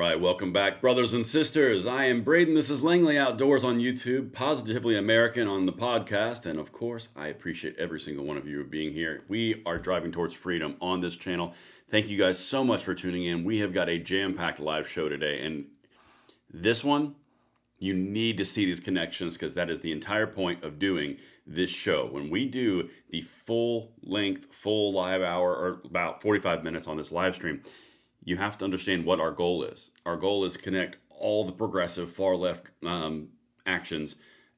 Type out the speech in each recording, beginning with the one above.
right, welcome back, brothers and sisters. I am Braden. This is Langley Outdoors on YouTube, Positively American on the podcast, and of course, I appreciate every single one of you being here. We are driving towards freedom on this channel. Thank you guys so much for tuning in. We have got a jam-packed live show today, and this one, you need to see these connections because that is the entire point of doing this show. When we do the full length, full live hour, or about 45 minutes on this live stream, you have to understand what our goal is. Our goal is to connect all the progressive far left actions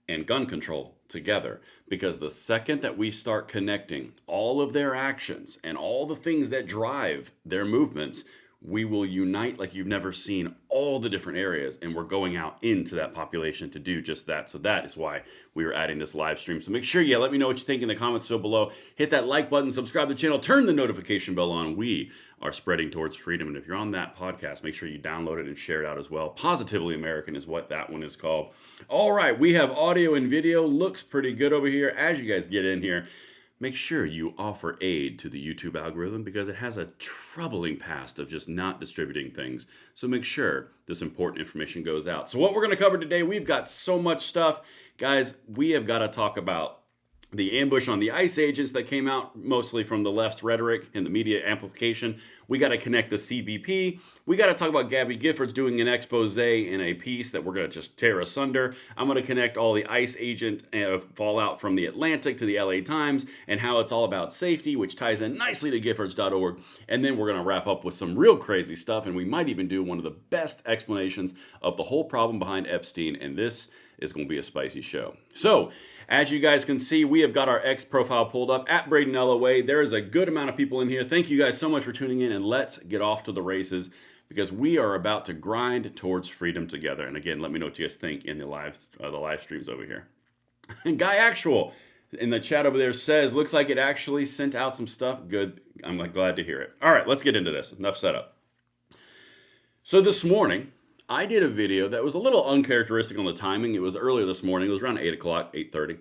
and gun control together. Because the second that we start connecting all of their actions and all the things that drive their movements, we will unite like you've never seen all the different areas, and we're going out into that population to do just that. So that is why we are adding this live stream. So make sure you let me know what you think in the comments so below. Hit that like button, subscribe to the channel, turn the notification bell on. We are spreading towards freedom. And if you're on that podcast, make sure you download it and share it out as well. Positively American is what that one is called. All right, we have audio and video. Looks pretty good over here. As you guys get in here, make sure you offer aid to the YouTube algorithm because it has a troubling past of just not distributing things. So make sure this important information goes out. So what we're going to cover today, we've got so much stuff. Guys, we have got to talk about the ambush on the ICE agents that came out mostly from the left's rhetoric and the media amplification. We got to connect the CBP. We got to talk about Gabby Giffords doing an expose in a piece that we're going to just tear asunder. I'm going to connect all the ICE agent fallout from the Atlantic to the LA Times and how it's all about safety, which ties in nicely to Giffords.org. And then we're going to wrap up with some real crazy stuff, and we might even do one of the best explanations of the whole problem behind Epstein, and this is going to be a spicy show. So, as you guys can see, we have got our X profile pulled up at Braden LOA. There is a good amount of people in here. Thank you guys so much for tuning in, and let's get off to the races because we are about to grind towards freedom together. And again, let me know what you guys think in the live streams over here. And Guy Actual in the chat over there says, looks like it actually sent out some stuff. Good. I'm glad to hear it. All right, let's get into this. Enough setup. So this morning, I did a video that was a little uncharacteristic on the timing. It was earlier this morning. It was around 8 o'clock, 8:30.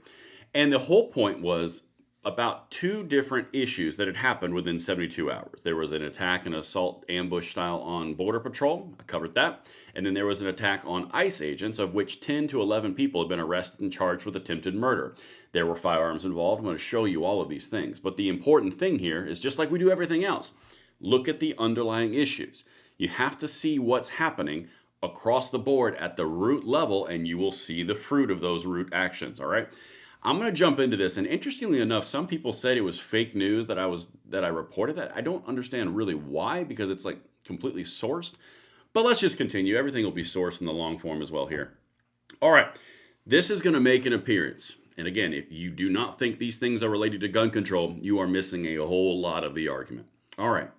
And the whole point was about two different issues that had happened within 72 hours. There was an attack and assault ambush style on Border Patrol. I covered that. And then there was an attack on ICE agents, of which 10 to 11 people had been arrested and charged with attempted murder. There were firearms involved. I'm going to show you all of these things. But the important thing here is just like we do everything else. Look at the underlying issues. You have to see what's happening across the board at the root level, and you will see the fruit of those root actions, all right? I'm going to jump into this, and interestingly enough, some people said it was fake news that I reported that. I don't understand really why, because it's like completely sourced. But let's just continue. Everything will be sourced in the long form as well here. All right, this is going to make an appearance. And again, if you do not think these things are related to gun control, you are missing a whole lot of the argument. All right.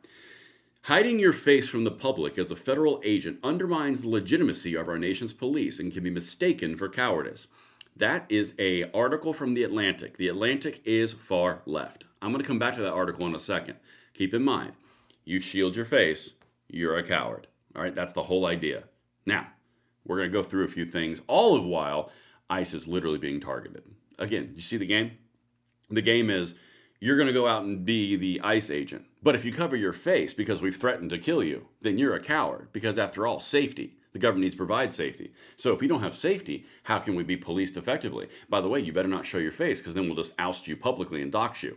Hiding your face from the public as a federal agent undermines the legitimacy of our nation's police and can be mistaken for cowardice. That is an article from The Atlantic. The Atlantic is far left. I'm going to come back to that article in a second. Keep in mind, you shield your face, you're a coward. All right, that's the whole idea. Now, we're going to go through a few things, all the while ICE is literally being targeted. Again, you see the game? The game is you're going to go out and be the ICE agent. But if you cover your face because we've threatened to kill you, then you're a coward. Because after all, safety. The government needs to provide safety. So if we don't have safety, how can we be policed effectively? By the way, you better not show your face because then we'll just oust you publicly and dox you.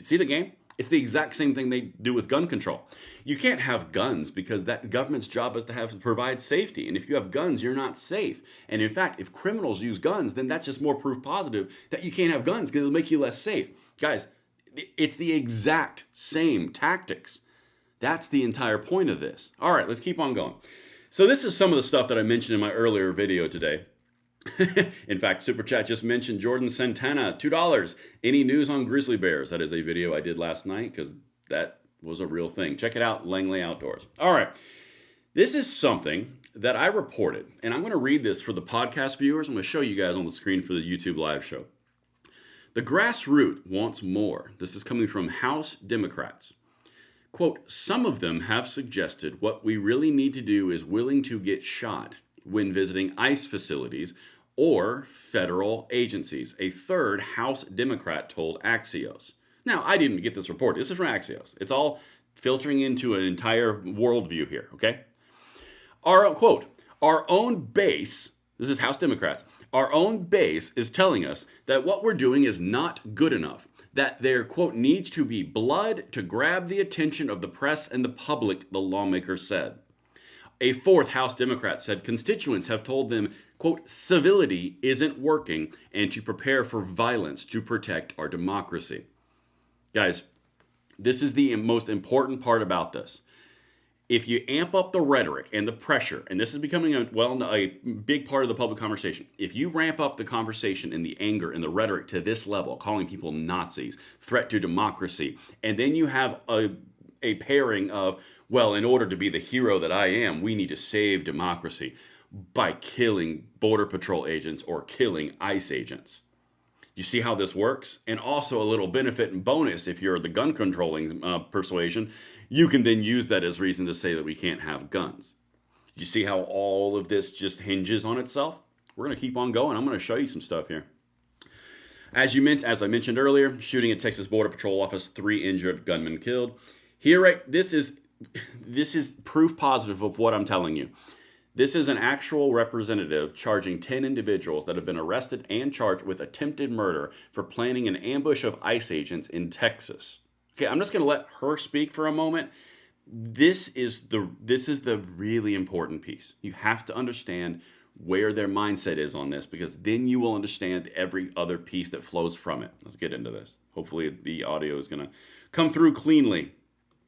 See the game? It's the exact same thing they do with gun control. You can't have guns because that government's job is to provide safety. And if you have guns, you're not safe. And in fact, if criminals use guns, then that's just more proof positive that you can't have guns because it'll make you less safe. Guys, it's the exact same tactics. That's the entire point of this. All right, let's keep on going. So this is some of the stuff that I mentioned in my earlier video today. In fact, Super Chat just mentioned Jordan Santana, $2. Any news on grizzly bears? That is a video I did last night because that was a real thing. Check it out, Langley Outdoors. All right, this is something that I reported, and I'm going to read this for the podcast viewers. I'm going to show you guys on the screen for the YouTube live show. The grassroots wants more. This is coming from House Democrats. Quote, some of them have suggested what we really need to do is willing to get shot when visiting ICE facilities or federal agencies, a third House Democrat told Axios. Now, I didn't get this report. This is from Axios. It's all filtering into an entire worldview here, okay? Our own base, this is House Democrats, our own base is telling us that what we're doing is not good enough. That there, quote, needs to be blood to grab the attention of the press and the public, the lawmaker said. A fourth House Democrat said constituents have told them, quote, civility isn't working and to prepare for violence to protect our democracy. Guys, this is the most important part about this. If you amp up the rhetoric and the pressure, and this is becoming a big part of the public conversation, if you ramp up the conversation and the anger and the rhetoric to this level, calling people Nazis, threat to democracy, and then you have a pairing of, well, in order to be the hero that I am, we need to save democracy by killing Border Patrol agents or killing ICE agents. You see how this works? And also a little benefit and bonus if you're the gun controlling persuasion, you can then use that as reason to say that we can't have guns. You see how all of this just hinges on itself? We're going to keep on going. I'm going to show you some stuff here. As I mentioned earlier, shooting at Texas Border Patrol office, 3 injured, gunmen killed. Here, right, this is proof positive of what I'm telling you. This is an actual representative charging 10 individuals that have been arrested and charged with attempted murder for planning an ambush of ICE agents in Texas. Okay, I'm just going to let her speak for a moment. This is the really important piece. You have to understand where their mindset is on this, because then you will understand every other piece that flows from it. Let's get into this. Hopefully the audio is going to come through cleanly.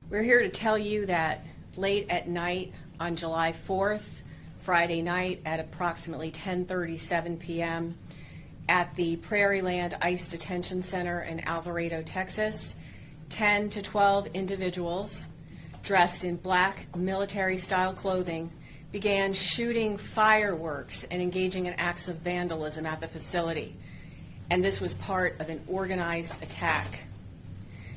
We're here to tell you that late at night on July 4th, Friday night at approximately 10:37 p.m. at the Prairieland ICE Detention Center in Alvarado, Texas, 10 to 12 individuals dressed in black military-style clothing began shooting fireworks and engaging in acts of vandalism at the facility. And this was part of an organized attack.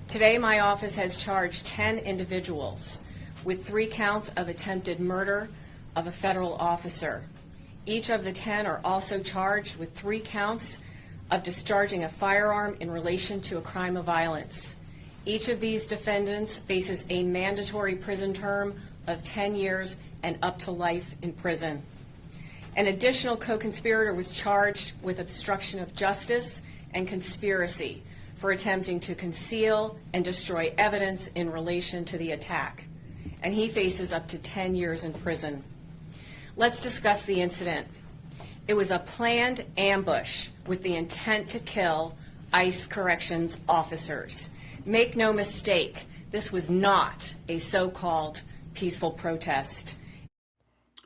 Today, my office has charged 10 individuals with 3 counts of attempted murder of a federal officer. Each of the 10 are also charged with 3 counts of discharging a firearm in relation to a crime of violence. Each of these defendants faces a mandatory prison term of 10 years and up to life in prison. An additional co-conspirator was charged with obstruction of justice and conspiracy for attempting to conceal and destroy evidence in relation to the attack, and he faces up to 10 years in prison. Let's discuss the incident. It was a planned ambush with the intent to kill ICE corrections officers. Make no mistake, this was not a so-called peaceful protest.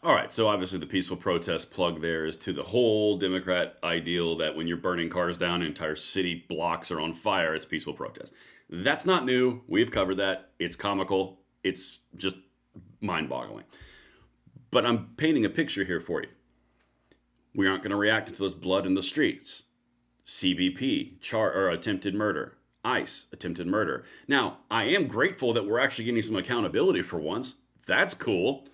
All right, so obviously the peaceful protest plug there is to the whole Democrat ideal that when you're burning cars down, entire city blocks are on fire, it's peaceful protest. That's not new. We've covered that. It's comical. It's just mind-boggling. But I'm painting a picture here for you. We aren't going to react to those blood in the streets. CBP, attempted murder. ICE, attempted murder. Now, I am grateful that we're actually getting some accountability for once. That's cool.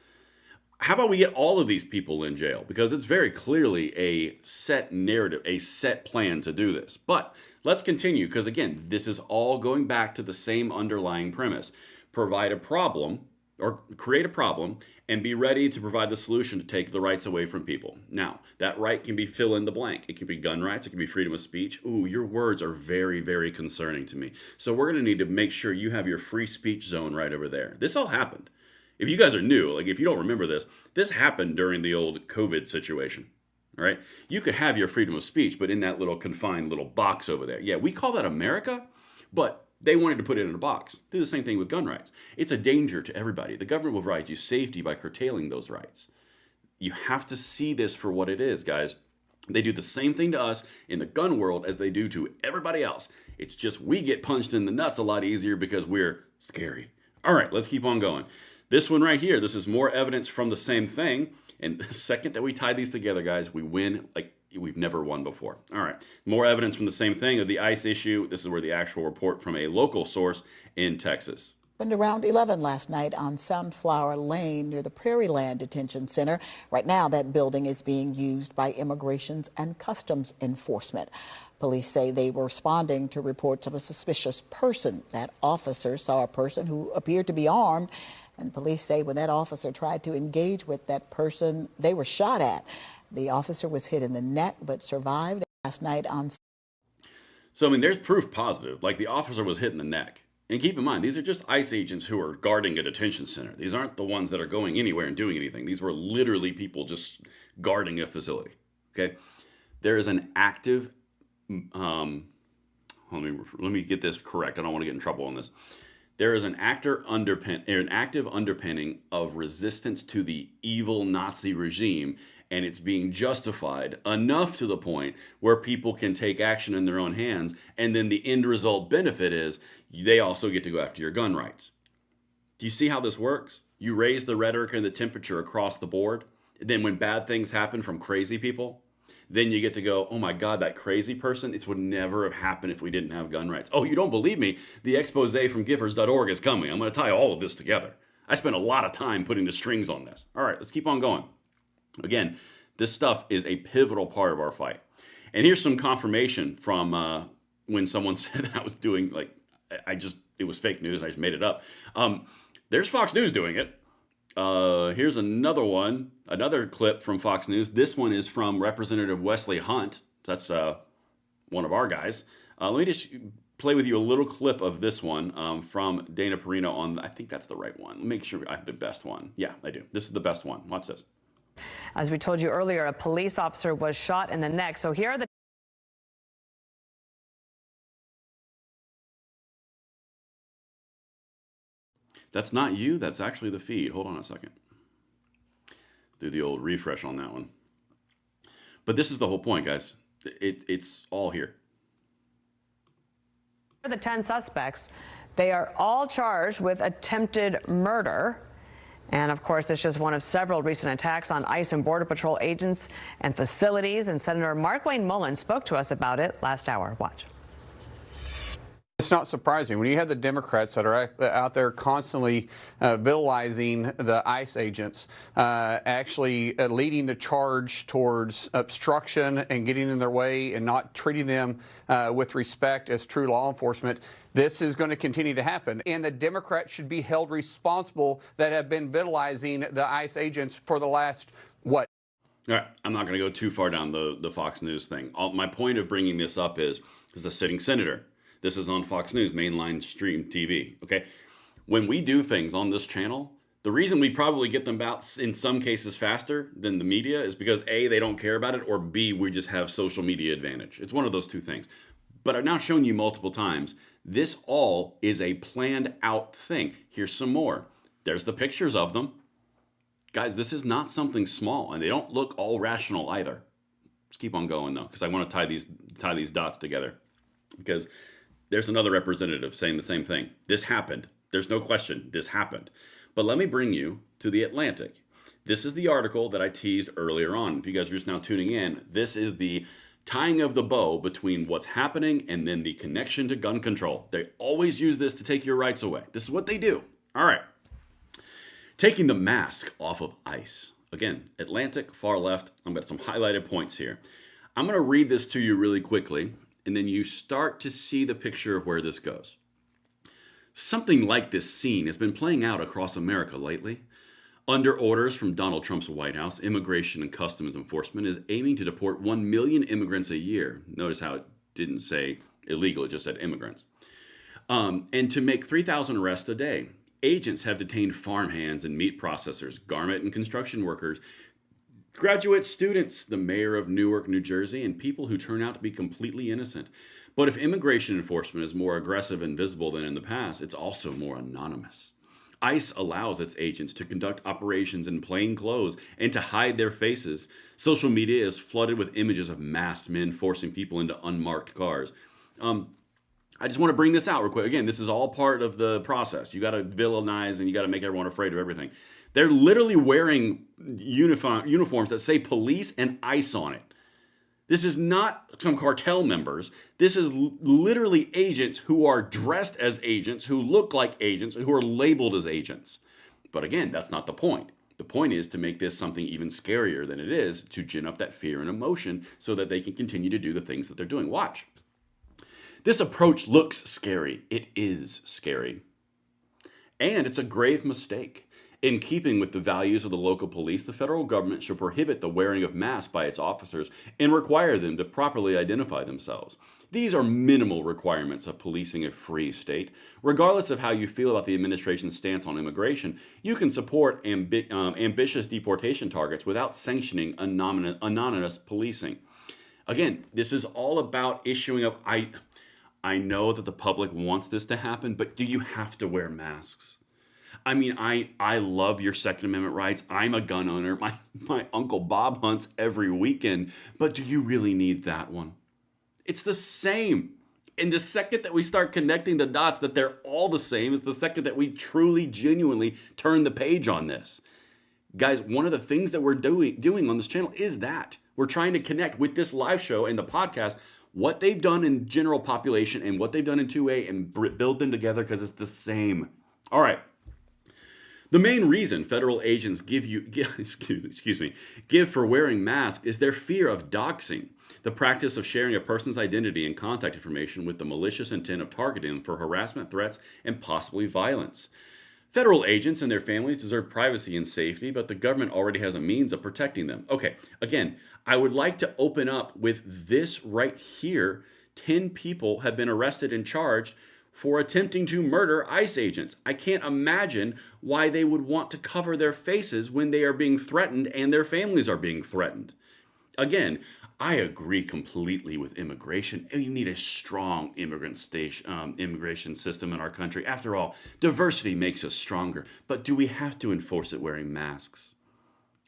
How about we get all of these people in jail? Because it's very clearly a set narrative, a set plan to do this. But let's continue, because again, this is all going back to the same underlying premise. Provide a problem, or create a problem, and be ready to provide the solution to take the rights away from people. Now, that right can be fill in the blank. It can be gun rights. It can be freedom of speech. Ooh, your words are very, very concerning to me. So we're going to need to make sure you have your free speech zone right over there. This all happened. If you guys are new, like if you don't remember this happened during the old COVID situation, all right? You could have your freedom of speech, but in that little confined little box over there. Yeah, we call that America, but they wanted to put it in a box. Do the same thing with gun rights. It's a danger to everybody. The government will provide you safety by curtailing those rights. You have to see this for what it is, guys. They do the same thing to us in the gun world as they do to everybody else. It's just we get punched in the nuts a lot easier because we're scary. All right, let's keep on going. This one right here, this is more evidence from the same thing. And the second that we tie these together, guys, we win like we've never won before. All right, more evidence from the same thing of the ICE issue. This is where the actual report from a local source in Texas. Happened around 11 last night on Sunflower Lane near the Prairieland Detention Center. Right now, that building is being used by Immigrations and Customs Enforcement. Police say they were responding to reports of a suspicious person. That officer saw a person who appeared to be armed And police say when that officer tried to engage with that person, they were shot at. The officer was hit in the neck but survived last night on. So, I mean, there's proof positive. Like the officer was hit in the neck. And keep in mind, these are just ICE agents who are guarding a detention center. These aren't the ones that are going anywhere and doing anything. These were literally people just guarding a facility. Okay? There is an active, let me get this correct. I don't want to get in trouble on this. There is an active underpinning of resistance to the evil Nazi regime, and it's being justified enough to the point where people can take action in their own hands, and then the end result benefit is they also get to go after your gun rights. Do you see how this works? You raise the rhetoric and the temperature across the board, and then when bad things happen from crazy people, then you get to go, oh my God, that crazy person, this would never have happened if we didn't have gun rights. Oh, you don't believe me? The expose from Giffords.org is coming. I'm going to tie all of this together. I spent a lot of time putting the strings on this. All right, let's keep on going. Again, this stuff is a pivotal part of our fight. And here's some confirmation from when someone said that I was doing, like, it was fake news. I just made it up. There's Fox News doing it. Here's another one, another clip from Fox News. This one is from Representative Wesley Hunt. That's one of our guys. Let me just play with you a little clip of this one from Dana Perino on, I think that's the right one. Make sure I have the best one. Yeah, I do. This is the best one. Watch this. As we told you earlier, a police officer was shot in the neck. So here are the That's not you. That's actually the feed. Hold on a second. Do the old refresh on that one. But this is the whole point, guys. It's all here. the 10 suspects. They are all charged with attempted murder. And of course, it's just one of several recent attacks on ICE and Border Patrol agents and facilities. And Senator Markwayne Mullins spoke to us about it last hour. Watch. It's not surprising when you have the Democrats that are out there constantly villainizing the ICE agents, actually leading the charge towards obstruction and getting in their way and not treating them with respect as true law enforcement. This is going to continue to happen, and the Democrats should be held responsible that have been villainizing the ICE agents for the last, what? All right, I'm not going to go too far down the Fox News thing. My point of bringing this up is a sitting senator. This is on Fox News, mainline stream TV, okay? When we do things on this channel, the reason we probably get them out in some cases faster than the media is because A, they don't care about it, or B, we just have social media advantage. It's one of those two things. But I've now shown you multiple times, this all is a planned out thing. Here's some more. There's the pictures of them. Guys, this is not something small, and they don't look all rational either. Let's keep on going though, because I want to tie these dots together. Because there's another representative saying the same thing. This happened. There's no question. This happened. But let me bring you to The Atlantic. This is the article that I teased earlier on. If you guys are just now tuning in, this is the tying of the bow between what's happening and then the connection to gun control. They always use this to take your rights away. This is what they do. All right. Taking the mask off of ICE. Again, Atlantic, far left. I've got some highlighted points here. I'm going to read this to you really quickly, and then you start to see the picture of where this goes. Something like this scene has been playing out across America lately. Under orders from Donald Trump's White House, Immigration and Customs Enforcement is aiming to deport 1 million immigrants a year. Notice how it didn't say illegal, it just said immigrants. And to make 3,000 arrests a day. Agents have detained farmhands and meat processors, garment and construction workers, graduate students, the mayor of Newark, New Jersey, and people who turn out to be completely innocent. But if immigration enforcement is more aggressive and visible than in the past, it's also more anonymous. ICE allows its agents to conduct operations in plain clothes and to hide their faces. Social media is flooded with images of masked men forcing people into unmarked cars. I just want to bring this out real quick. Again, this is all part of the process. You got to villainize and you got to make everyone afraid of everything. They're literally wearing uniforms that say police and ICE on it. This is not some cartel members. This is literally agents who are dressed as agents, who look like agents, who are labeled as agents. But again, that's not the point. The point is to make this something even scarier than it is, to gin up that fear and emotion so that they can continue to do the things that they're doing. Watch. This approach looks scary. It is scary. And it's a grave mistake. In keeping with the values of the local police, the federal government should prohibit the wearing of masks by its officers and require them to properly identify themselves. These are minimal requirements of policing a free state. Regardless of how you feel about the administration's stance on immigration, you can support ambitious deportation targets without sanctioning anonymous policing. Again, this is all about issuing of... I know that the public wants this to happen, but do you have to wear masks? I mean, I love your Second Amendment rights. I'm a gun owner. My Uncle Bob hunts every weekend. But do you really need that one? It's the same. And the second that we start connecting the dots that they're all the same is the second that we truly, genuinely turn the page on this. Guys, one of the things that we're doing on this channel is that. We're trying to connect with this live show and the podcast what they've done in general population and what they've done in 2A and build them together because it's the same. All right. The main reason federal agents give for wearing masks is their fear of doxing, the practice of sharing a person's identity and contact information with the malicious intent of targeting them for harassment, threats, and possibly violence. Federal agents and their families deserve privacy and safety, but the government already has a means of protecting them. Okay, again, I would like to open up with this right here. 10 people have been arrested and charged for attempting to murder ICE agents. I can't imagine why they would want to cover their faces when they are being threatened and their families are being threatened. Again, I agree completely with immigration. You need a strong immigration system in our country. After all, diversity makes us stronger. But do we have to enforce it wearing masks?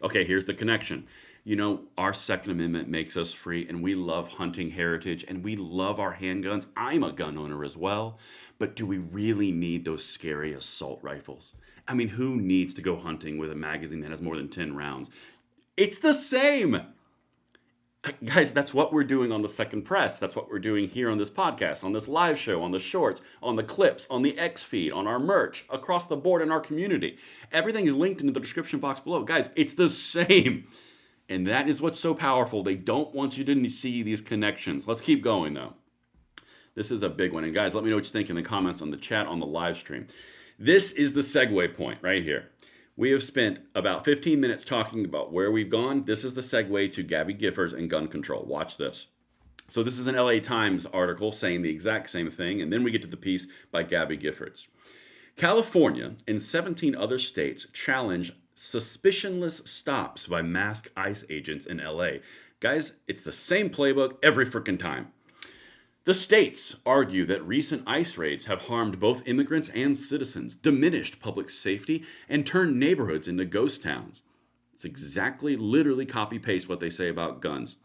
Okay, here's the connection. You know, our Second Amendment makes us free, and we love hunting heritage, and we love our handguns. I'm a gun owner as well. But do we really need those scary assault rifles? I mean, who needs to go hunting with a magazine that has more than 10 rounds? It's the same. Guys, that's what we're doing on the Second Press. That's what we're doing here on this podcast, on this live show, on the shorts, on the clips, on the X feed, on our merch, across the board in our community. Everything is linked in the description box below. Guys, it's the same. And that is what's so powerful. They don't want you to see these connections. Let's keep going, though. This is a big one. And guys, let me know what you think in the comments on the chat on the live stream. This is the segue point right here. We have spent about 15 minutes talking about where we've gone. This is the segue to Gabby Giffords and gun control. Watch this. So this is an LA Times article saying the exact same thing. And then we get to the piece by Gabby Giffords. California and 17 other states challenge suspicionless stops by masked ICE agents in LA. Guys, it's the same playbook every freaking time. The states argue that recent ICE raids have harmed both immigrants and citizens, diminished public safety, and turned neighborhoods into ghost towns. It's exactly, literally copy-paste what they say about guns.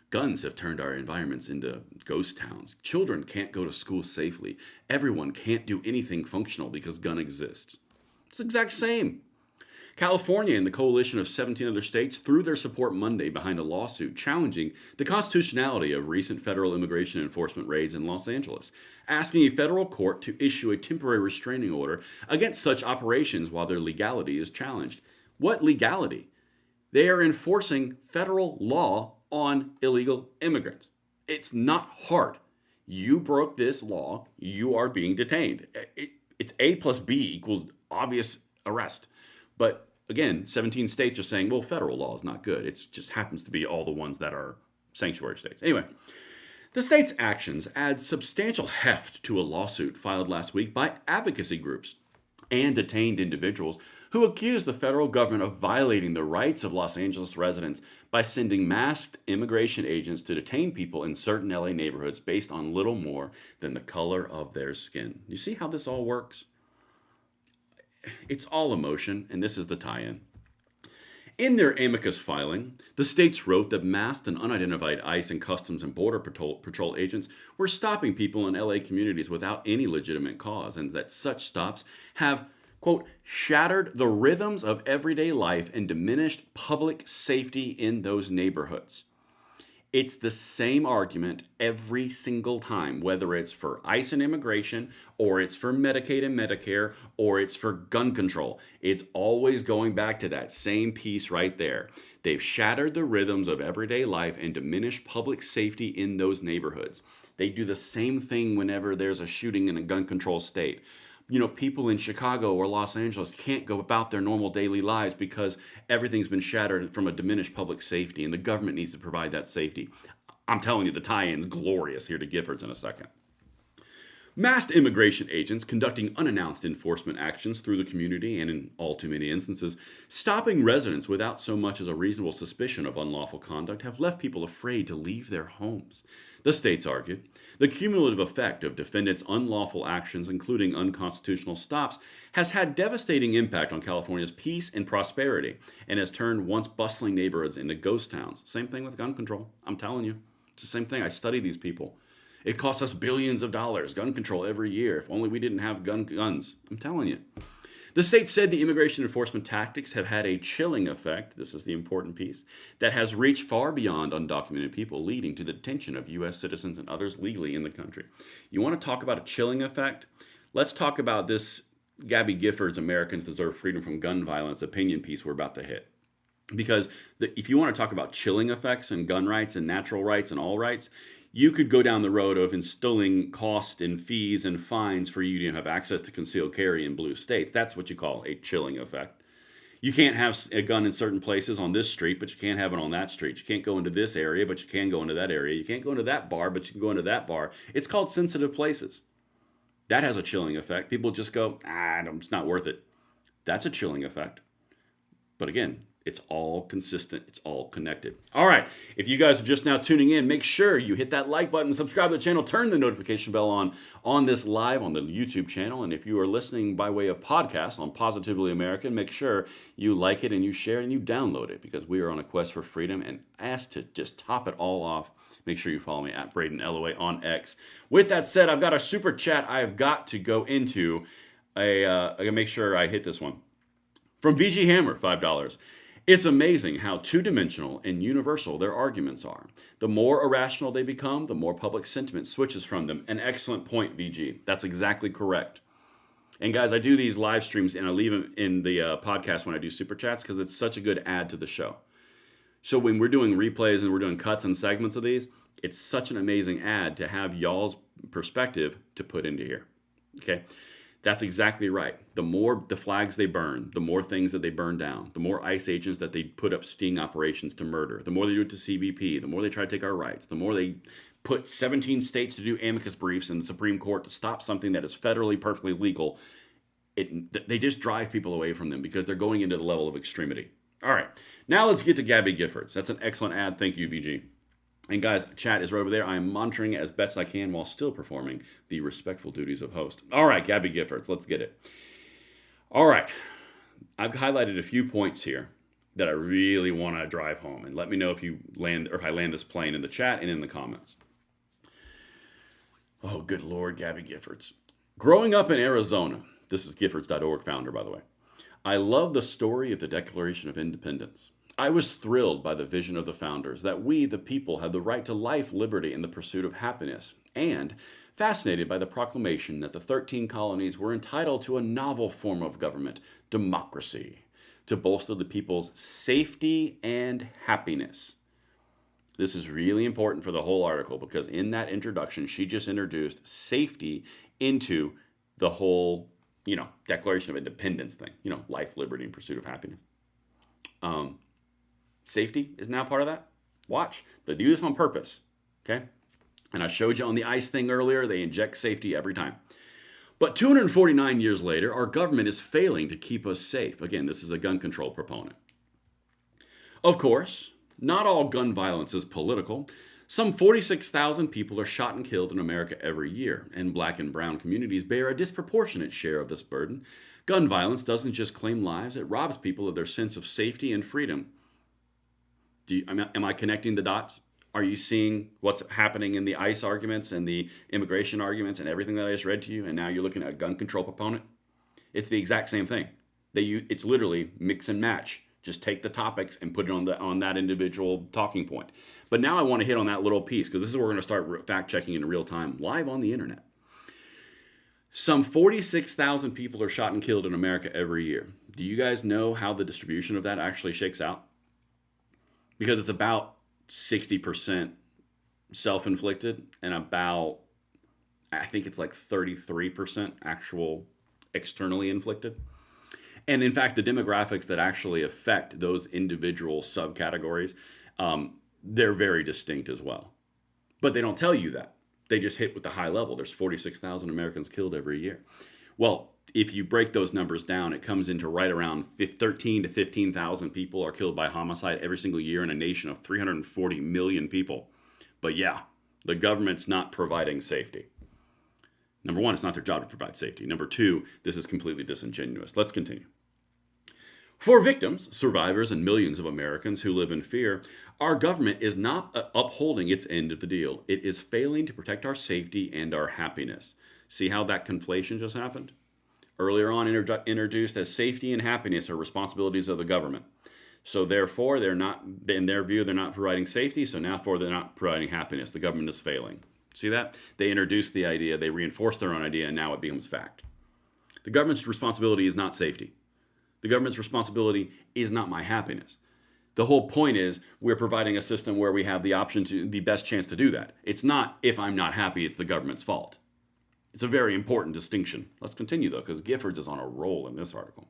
Guns have turned our environments into ghost towns. Children can't go to school safely. Everyone can't do anything functional because gun exists. It's the exact same. California and the coalition of 17 other states threw their support Monday behind a lawsuit challenging the constitutionality of recent federal immigration enforcement raids in Los Angeles, asking a federal court to issue a temporary restraining order against such operations while their legality is challenged. What legality? They are enforcing federal law on illegal immigrants. It's not hard. You broke this law, you are being detained. It's A plus B equals obvious arrest. But again, 17 states are saying, well, federal law is not good. It just happens to be all the ones that are sanctuary states. Anyway, the state's actions add substantial heft to a lawsuit filed last week by advocacy groups and detained individuals who accuse the federal government of violating the rights of Los Angeles residents by sending masked immigration agents to detain people in certain LA neighborhoods based on little more than the color of their skin. You see how this all works? It's all emotion, and this is the tie-in. In their amicus filing, the states wrote that masked and unidentified ICE and Customs and Border Patrol agents were stopping people in LA communities without any legitimate cause, and that such stops have, quote, shattered the rhythms of everyday life and diminished public safety in those neighborhoods. It's the same argument every single time, whether it's for ICE and immigration, or it's for Medicaid and Medicare, or it's for gun control. It's always going back to that same piece right there. They've shattered the rhythms of everyday life and diminished public safety in those neighborhoods. They do the same thing whenever there's a shooting in a gun control state. People in Chicago or Los Angeles can't go about their normal daily lives because everything's been shattered from a diminished public safety, and the government needs to provide that safety. I'm telling you, the tie-in's glorious here to Giffords in a second. Masked immigration agents conducting unannounced enforcement actions through the community and, in all too many instances, stopping residents without so much as a reasonable suspicion of unlawful conduct have left people afraid to leave their homes. The states argued the cumulative effect of defendants' unlawful actions, including unconstitutional stops, has had devastating impact on California's peace and prosperity and has turned once bustling neighborhoods into ghost towns. Same thing with gun control. I'm telling you. It's the same thing. I study these people. It costs us billions of dollars, gun control every year. If only we didn't have guns. I'm telling you. The state said the immigration enforcement tactics have had a chilling effect, this is the important piece, that has reached far beyond undocumented people, leading to the detention of U.S. citizens and others legally in the country. You want to talk about a chilling effect? Let's talk about this Gabby Giffords' Americans Deserve Freedom from Gun Violence opinion piece we're about to hit. Because if you want to talk about chilling effects and gun rights and natural rights and all rights, you could go down the road of instilling cost and fees and fines for you to have access to concealed carry in blue states. That's what you call a chilling effect. You can't have a gun in certain places on this street, but you can't have it on that street. You can't go into this area, but you can go into that area. You can't go into that bar, but you can go into that bar. It's called sensitive places. That has a chilling effect. People just go, it's not worth it. That's a chilling effect. But again, it's all consistent. It's all connected. All right. If you guys are just now tuning in, make sure you hit that like button, subscribe to the channel, turn the notification bell on this live on the YouTube channel. And if you are listening by way of podcast on Positively American, make sure you like it and you share it and you download it, because we are on a quest for freedom. And as to just top it all off, make sure you follow me at Braden LOA on X. With that said, I've got a super chat I've got to go into. I gotta make sure I hit this one. From VG Hammer, $5. It's amazing how two-dimensional and universal their arguments are. The more irrational they become, the more public sentiment switches from them. An excellent point, VG. That's exactly correct. And guys, I do these live streams and I leave them in the podcast when I do super chats because it's such a good add to the show. So when we're doing replays and we're doing cuts and segments of these, it's such an amazing add to have y'all's perspective to put into here. Okay? That's exactly right. The more the flags they burn, the more things that they burn down, the more ICE agents that they put up sting operations to murder, the more they do it to CBP, the more they try to take our rights, the more they put 17 states to do amicus briefs in the Supreme Court to stop something that is federally perfectly legal. They just drive people away from them because they're going into the level of extremity. All right, now let's get to Gabby Giffords. That's an excellent ad. Thank you, VG. And guys, chat is right over there. I am monitoring it as best I can while still performing the respectful duties of host. All right, Gabby Giffords, let's get it. All right, I've highlighted a few points here that I really want to drive home. And let me know if you land or if I land this plane in the chat and in the comments. Oh, good Lord, Gabby Giffords. Growing up in Arizona, this is Giffords.org founder, by the way. I love the story of the Declaration of Independence. I was thrilled by the vision of the founders that we, the people, had the right to life, liberty, and the pursuit of happiness, and fascinated by the proclamation that the 13 colonies were entitled to a novel form of government, democracy, to bolster the people's safety and happiness. This is really important for the whole article because in that introduction, she just introduced safety into the whole, Declaration of Independence thing, life, liberty, and pursuit of happiness. Safety is now part of that. Watch. They do this on purpose. Okay? And I showed you on the ICE thing earlier, they inject safety every time. But 249 years later, our government is failing to keep us safe. Again, this is a gun control proponent. Of course, not all gun violence is political. Some 46,000 people are shot and killed in America every year, and black and brown communities bear a disproportionate share of this burden. Gun violence doesn't just claim lives, it robs people of their sense of safety and freedom. Am I connecting the dots? Are you seeing what's happening in the ICE arguments and the immigration arguments and everything that I just read to you, and now you're looking at a gun control proponent? It's the exact same thing. It's literally mix and match. Just take the topics and put it on that individual talking point. But now I want to hit on that little piece because this is where we're going to start fact checking in real time, live on the internet. Some 46,000 people are shot and killed in America every year. Do you guys know how the distribution of that actually shakes out? Because it's about 60% self-inflicted and about, I think it's like 33% actual externally inflicted. And in fact, the demographics that actually affect those individual subcategories, they're very distinct as well. But they don't tell you that. They just hit with the high level. There's 46,000 Americans killed every year. Well, if you break those numbers down, it comes into right around 13 to 15,000 people are killed by homicide every single year in a nation of 340 million people. But yeah, the government's not providing safety. Number one, it's not their job to provide safety. Number two, this is completely disingenuous. Let's continue. For victims, survivors, and millions of Americans who live in fear, our government is not upholding its end of the deal. It is failing to protect our safety and our happiness. See how that conflation just happened? Earlier on introduced as safety and happiness are responsibilities of the government. So therefore, they're not, in their view, they're not providing safety, so now they're not providing happiness. The government is failing. See that? They introduced the idea, they reinforced their own idea, and now it becomes fact. The government's responsibility is not safety. The government's responsibility is not my happiness. The whole point is we're providing a system where we have the option to, the best chance to do that. It's not if I'm not happy, it's the government's fault. It's a very important distinction. Let's continue though, because Giffords is on a roll in this article.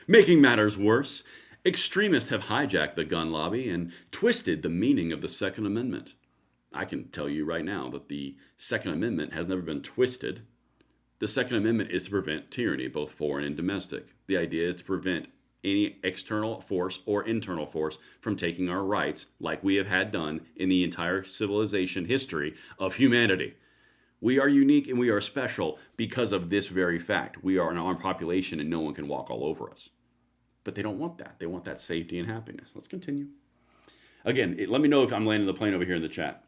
Making matters worse, extremists have hijacked the gun lobby and twisted the meaning of the Second Amendment. I can tell you right now that the Second Amendment has never been twisted. The Second Amendment is to prevent tyranny, both foreign and domestic. The idea is to prevent any external force or internal force from taking our rights like we have had done in the entire civilization history of humanity. We are unique and we are special because of this very fact. We are an armed population and no one can walk all over us. But they don't want that. They want that safety and happiness. Let's continue. Again, let me know if I'm landing the plane over here in the chat.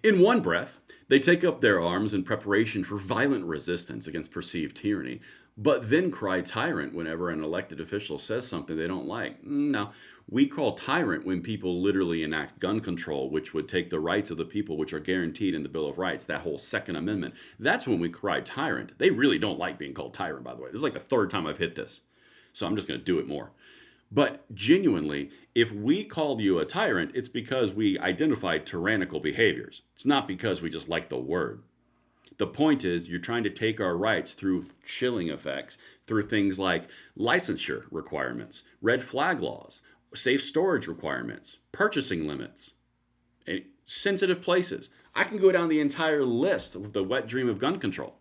In one breath, they take up their arms in preparation for violent resistance against perceived tyranny, but then cry tyrant whenever an elected official says something they don't like. Now, we call tyrant when people literally enact gun control, which would take the rights of the people which are guaranteed in the Bill of Rights, that whole Second Amendment. That's when we cry tyrant. They really don't like being called tyrant, by the way. This is like the third time I've hit this, so I'm just going to do it more. But genuinely, if we called you a tyrant, it's because we identified tyrannical behaviors. It's not because we just like the word. The point is, you're trying to take our rights through chilling effects, through things like licensure requirements, red flag laws, safe storage requirements, purchasing limits, and sensitive places. I can go down the entire list of the wet dream of gun control.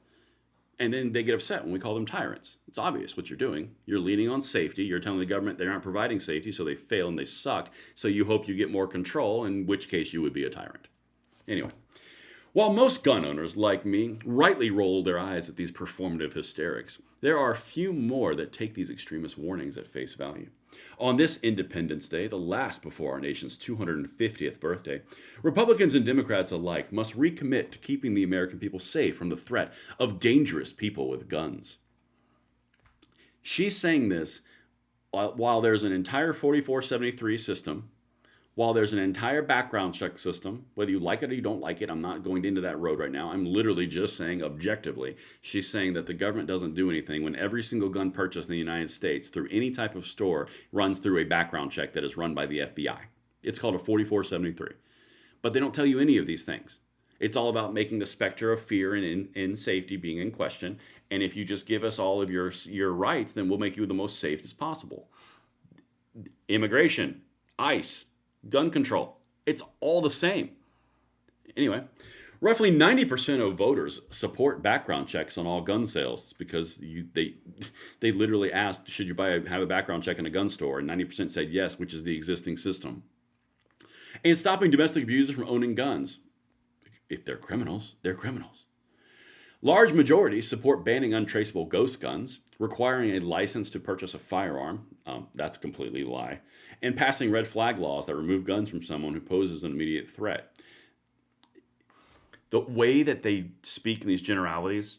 And then they get upset when we call them tyrants. It's obvious what you're doing. You're leaning on safety. You're telling the government they aren't providing safety, so they fail and they suck. So you hope you get more control, in which case you would be a tyrant. Anyway, while most gun owners, like me, rightly roll their eyes at these performative hysterics, there are few more that take these extremist warnings at face value. On this Independence Day, the last before our nation's 250th birthday, Republicans and Democrats alike must recommit to keeping the American people safe from the threat of dangerous people with guns. She's saying this while there's an entire 4473 system, while there's an entire background check system, whether you like it or you don't like it, I'm not going into that road right now. I'm literally just saying objectively, she's saying that the government doesn't do anything when every single gun purchased in the United States through any type of store runs through a background check that is run by the FBI. It's called a 4473. But they don't tell you any of these things. It's all about making the specter of fear and safety being in question. And if you just give us all of your rights, then we'll make you the most safe as possible. Immigration, ICE, gun control, it's all the same. Anyway, roughly 90% of voters support background checks on all gun sales. It's because they literally asked, should you have a background check in a gun store? And 90% said yes, which is the existing system. And stopping domestic abusers from owning guns. If they're criminals, they're criminals. Large majorities support banning untraceable ghost guns, requiring a license to purchase a firearm. That's a completely lie. And passing red flag laws that remove guns from someone who poses an immediate threat. The way that they speak in these generalities,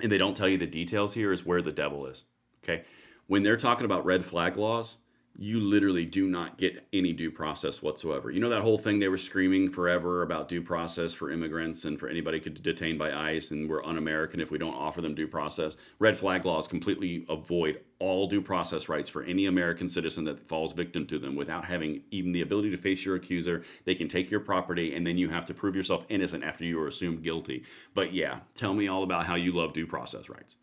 and they don't tell you the details here, is where the devil is. Okay? When they're talking about red flag laws, you literally do not get any due process whatsoever. You know that whole thing they were screaming forever about due process for immigrants and for anybody detained by ICE, and we're un-American if we don't offer them due process? Red flag laws completely avoid all due process rights for any American citizen that falls victim to them without having even the ability to face your accuser. They can take your property, and then you have to prove yourself innocent after you are assumed guilty. But yeah, tell me all about how you love due process rights.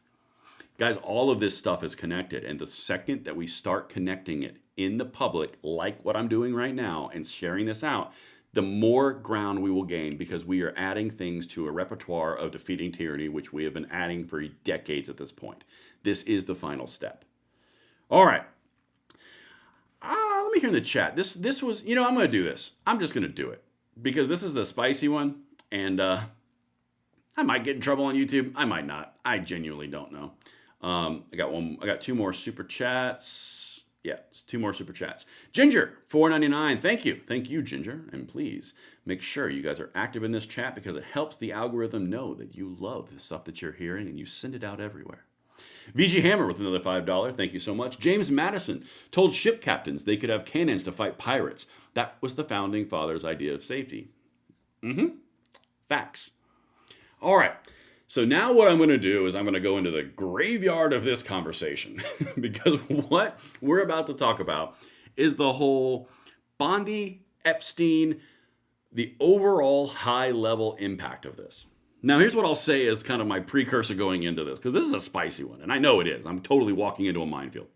Guys, all of this stuff is connected. And the second that we start connecting it in the public, like what I'm doing right now, and sharing this out, the more ground we will gain, because we are adding things to a repertoire of defeating tyranny, which we have been adding for decades at this point. This is the final step. All right. Let me hear in the chat. This was, I'm going to do this. I'm just going to do it because this is the spicy one. And I might get in trouble on YouTube. I might not. I genuinely don't know. I got two more super chats. Yeah, it's two more super chats. Ginger, $4.99. Thank you, Ginger. And please make sure you guys are active in this chat because it helps the algorithm know that you love the stuff that you're hearing and you send it out everywhere. VG Hammer with another $5. Thank you so much. James Madison told ship captains they could have cannons to fight pirates. That was the founding fathers' idea of safety. Facts. All right. So now what I'm going to do is I'm going to go into the graveyard of this conversation because what we're about to talk about is the whole Bondi, Epstein, the overall high-level impact of this. Now, here's what I'll say as kind of my precursor going into this, because this is a spicy one, and I know it is. I'm totally walking into a minefield.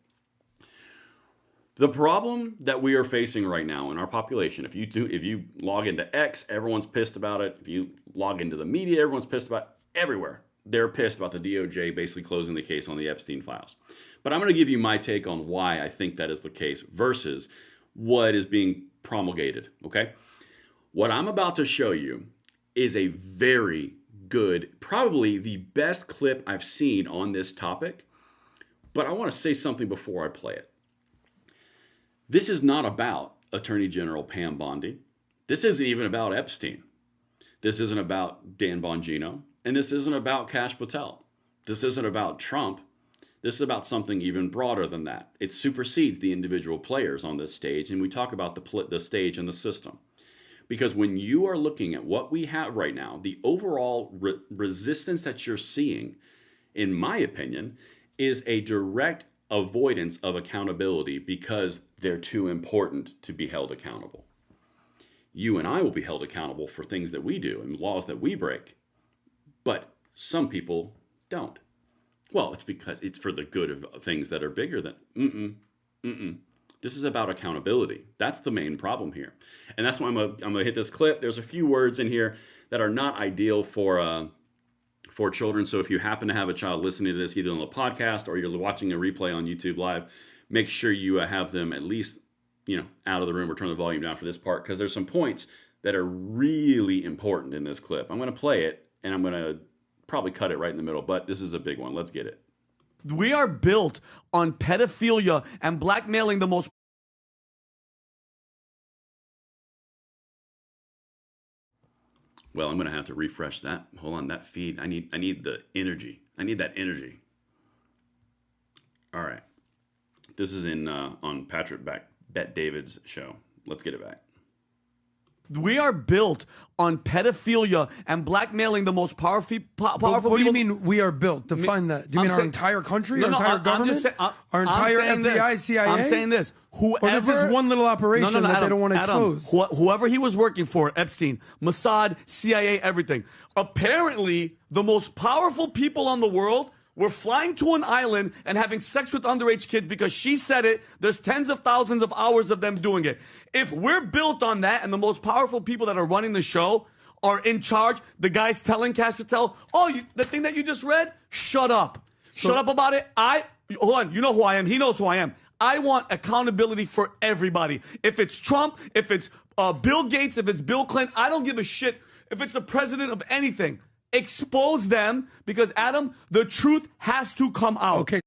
The problem that we are facing right now in our population, if you log into X, everyone's pissed about it. If you log into the media, everyone's pissed about it. Everywhere. They're pissed about the DOJ basically closing the case on the Epstein files. But I'm going to give you my take on why I think that is the case versus what is being promulgated, okay? What I'm about to show you is a very good, probably the best clip I've seen on this topic, but I want to say something before I play it. This is not about Attorney General Pam Bondi. This isn't even about Epstein. This isn't about Dan Bongino. And this isn't about Kash Patel. This isn't about Trump. This is about something even broader than that. It supersedes the individual players on this stage, and we talk about the stage and the system. Because when you are looking at what we have right now, the overall resistance that you're seeing, in my opinion, is a direct avoidance of accountability because they're too important to be held accountable. You and I will be held accountable for things that we do and laws that we break. But some people don't. Well, it's because it's for the good of things that are bigger than. This is about accountability. That's the main problem here. And that's why I'm gonna hit this clip. There's a few words in here that are not ideal for children. So if you happen to have a child listening to this, either on the podcast or you're watching a replay on YouTube Live, make sure you have them at least, out of the room or turn the volume down for this part, because there's some points that are really important in this clip. I'm going to play it, and I'm going to probably cut it right in the middle, but this is a big one. Let's get it. We are built on pedophilia and blackmailing the most. Well, I'm going to have to refresh that. Hold on, that feed. I need the energy. I need that energy. All right. This is on Patrick Bet David's show. Let's get it back. We are built on pedophilia and blackmailing the most powerful What do you people. mean we are built? Define that. Do you mean our entire country? Our entire government? Our entire FBI, CIA? I'm saying this. Or this is one little operation that they don't want to expose? Whoever he was working for, Epstein, Mossad, CIA, everything. Apparently, the most powerful people on the world were flying to an island and having sex with underage kids because she said it. There's tens of thousands of hours of them doing it. If we're built on that and the most powerful people that are running the show are in charge, the guy's telling Kash Patel, the thing that you just read, shut up. Shut up about it. Hold on, you know who I am. He knows who I am. I want accountability for everybody. If it's Trump, if it's Bill Gates, if it's Bill Clinton, I don't give a shit. If it's the president of anything, expose them because, Adam, the truth has to come out. Okay.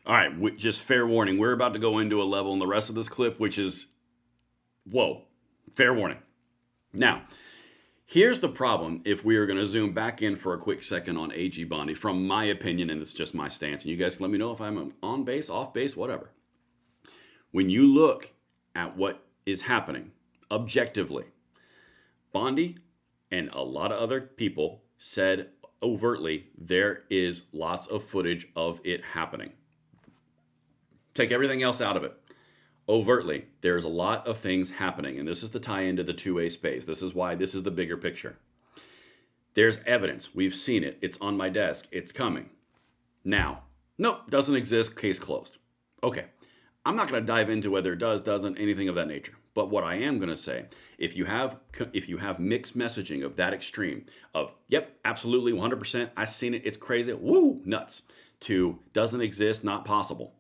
All right, just fair warning. We're about to go into a level in the rest of this clip, which is, whoa, fair warning. Now, here's the problem if we are going to zoom back in for a quick second on AG Bondi, from my opinion, and it's just my stance, and you guys can let me know if I'm on base, off base, whatever. When you look at what is happening objectively, Bondi and a lot of other people said overtly there is lots of footage of it happening. Take everything else out of it. Overtly, there's a lot of things happening, and this is the tie into the two-way space. This is why this is the bigger picture. There's evidence. We've seen it. It's on my desk. It's coming. Now, Nope, doesn't exist, case closed. Okay, I'm not going to dive into whether it does, doesn't, anything of that nature. But what I am going to say, if you have mixed messaging of that extreme, of, yep, absolutely, 100%, I've seen it, it's crazy, woo, nuts, to doesn't exist, not possible.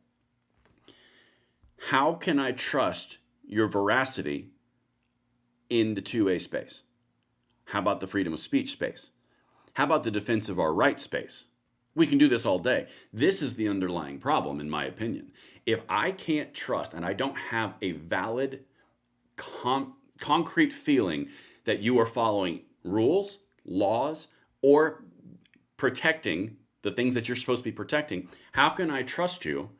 How can I trust your veracity in the 2A space? How about the freedom of speech space? How about the defense of our rights space? We can do this all day. This is the underlying problem, in my opinion. If I can't trust and I don't have a valid, concrete feeling that you are following rules, laws, or protecting the things that you're supposed to be protecting, how can I trust you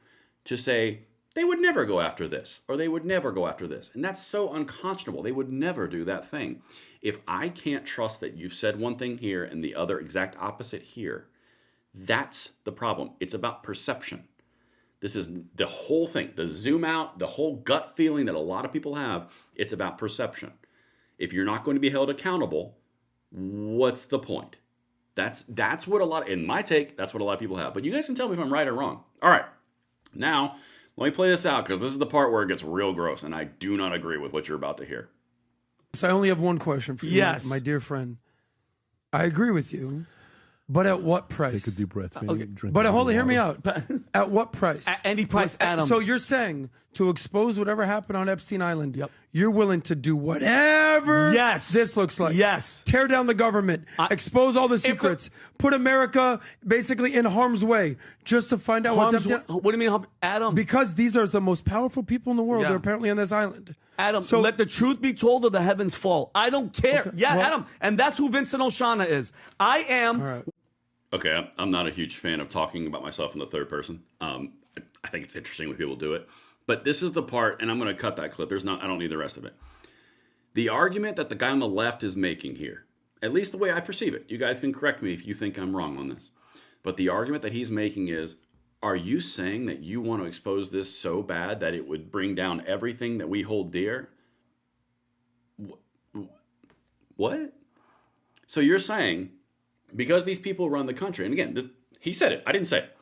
to say, they would never go after this, or they would never go after this? And that's so unconscionable. They would never do that thing. If I can't trust that you've said one thing here and the other exact opposite here, that's the problem. It's about perception. This is the whole thing, the zoom out, the whole gut feeling that a lot of people have. It's about perception. If you're not going to be held accountable, what's the point? That's what a lot, in my take, that's what a lot of people have. But you guys can tell me if I'm right or wrong. All right, now let me play this out, because this is the part where it gets real gross, and I do not agree with what you're about to hear. So I only have one question for you, yes, my dear friend. I agree with you. But at what price? Take a deep breath. Okay. But hold on, hear me out. At what price? At any price, Adam. So you're saying to expose whatever happened on Epstein Island, you're willing to do whatever this looks like. Yes. Tear down the government, expose all the secrets, put America basically in harm's way just to find out what's Epstein. What do you mean, Adam? Because these are the most powerful people in the world. Yeah. They're apparently on this island. Adam, so let the truth be told or the heavens fall. I don't care. Okay, yeah, well, Adam. And that's who Vincent O'Shana is. I am... All right. Okay, I'm not a huge fan of talking about myself in the third person. I think it's interesting when people do it. But this is the part, and I'm going to cut that clip. I don't need the rest of it. The argument that the guy on the left is making here, at least the way I perceive it, you guys can correct me if you think I'm wrong on this, but the argument that he's making is, are you saying that you want to expose this so bad that it would bring down everything that we hold dear? What? So you're saying, because these people run the country, and again, he said it, I didn't say it.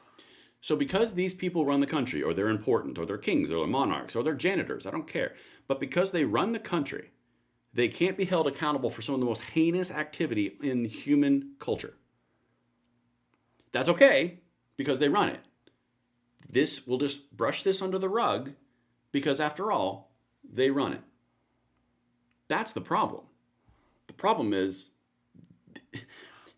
So because these people run the country, or they're important, or they're kings, or they're monarchs, or they're janitors, I don't care. But because they run the country, they can't be held accountable for some of the most heinous activity in human culture. That's okay, because they run it. We'll just brush this under the rug, because after all, they run it. That's the problem. The problem is,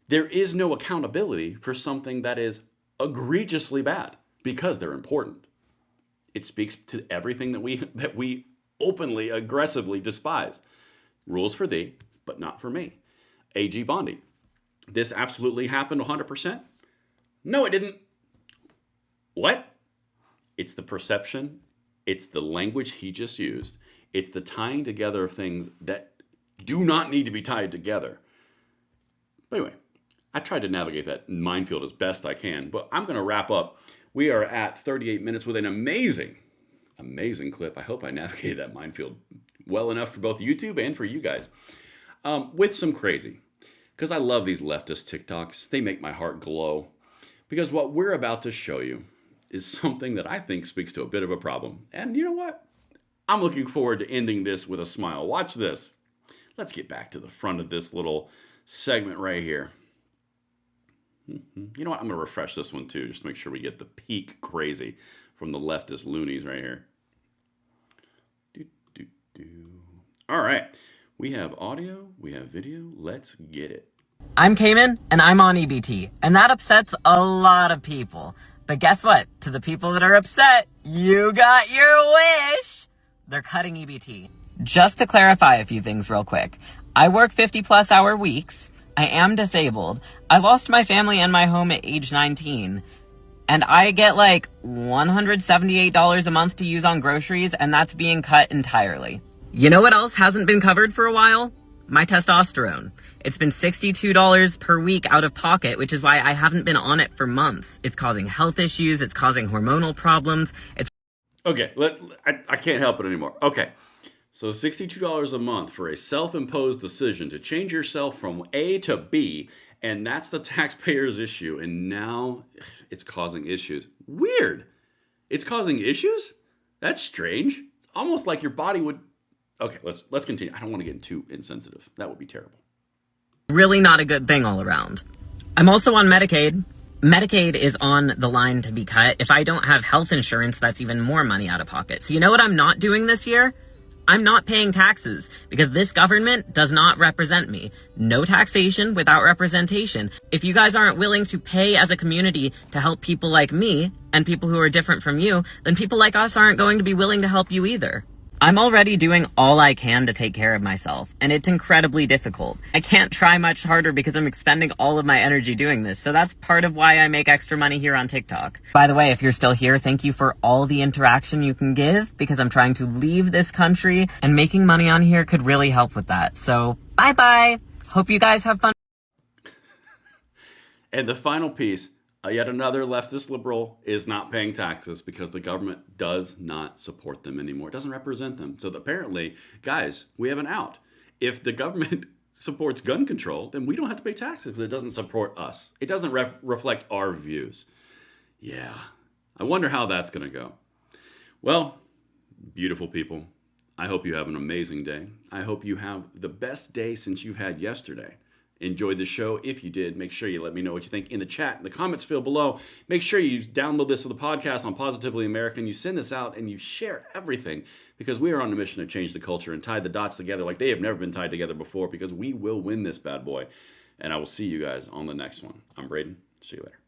there is no accountability for something that is egregiously bad because they're important. It speaks to everything that we openly, aggressively despise. Rules for thee, but not for me. A.G. Bondi. This absolutely happened 100%? No, it didn't. What? It's the perception. It's the language he just used. It's the tying together of things that do not need to be tied together. But anyway, I tried to navigate that minefield as best I can, but I'm going to wrap up. We are at 38 minutes with an amazing clip. I hope I navigated that minefield well enough for both YouTube and for you guys. With some crazy, because I love these leftist TikToks. They make my heart glow. Because what we're about to show you is something that I think speaks to a bit of a problem. And you know what? I'm looking forward to ending this with a smile. Watch this. Let's get back to the front of this little segment right here. You know what? I'm going to refresh this one too, just to make sure we get the peak crazy from the leftist loonies right here. All right. We have audio. We have video. Let's get it. I'm Cayman, and I'm on EBT, and that upsets a lot of people. But guess what? To the people that are upset, you got your wish! They're cutting EBT. Just to clarify a few things real quick. I work 50-plus hour weeks. I am disabled. I lost my family and my home at age 19. And I get like $178 a month to use on groceries, and that's being cut entirely. You know what else hasn't been covered for a while? My testosterone. It's been $62 per week out of pocket, which is why I haven't been on it for months. It's causing health issues. It's causing hormonal problems. Okay, I can't help it anymore. Okay, so $62 a month for a self-imposed decision to change yourself from A to B, and that's the taxpayer's issue, and now it's causing issues. Weird. It's causing issues? That's strange. It's almost like your body would... Okay, let's continue. I don't want to get too insensitive. That would be terrible. Really not a good thing all around. I'm also on Medicaid. Medicaid is on the line to be cut. If I don't have health insurance, that's even more money out of pocket. So you know what I'm not doing this year? I'm not paying taxes because this government does not represent me. No taxation without representation. If you guys aren't willing to pay as a community to help people like me and people who are different from you, then people like us aren't going to be willing to help you either. I'm already doing all I can to take care of myself, and it's incredibly difficult. I can't try much harder because I'm expending all of my energy doing this, so that's part of why I make extra money here on TikTok. By the way, if you're still here, thank you for all the interaction you can give, because I'm trying to leave this country, and making money on here could really help with that. So, bye-bye! Hope you guys have fun. And the final piece, yet another leftist liberal is not paying taxes because the government does not support them anymore. It doesn't represent them. So apparently, guys, we have an out. If the government supports gun control, then we don't have to pay taxes because it doesn't support us. It doesn't reflect our views. Yeah, I wonder how that's going to go. Well, beautiful people, I hope you have an amazing day. I hope you have the best day since you've had yesterday. Enjoyed the show. If you did, make sure you let me know what you think in the chat, in the comments field below. Make sure you download this to the podcast on Positively American. You send this out and you share everything because we are on a mission to change the culture and tie the dots together like they have never been tied together before because we will win this bad boy. And I will see you guys on the next one. I'm Braden. See you later.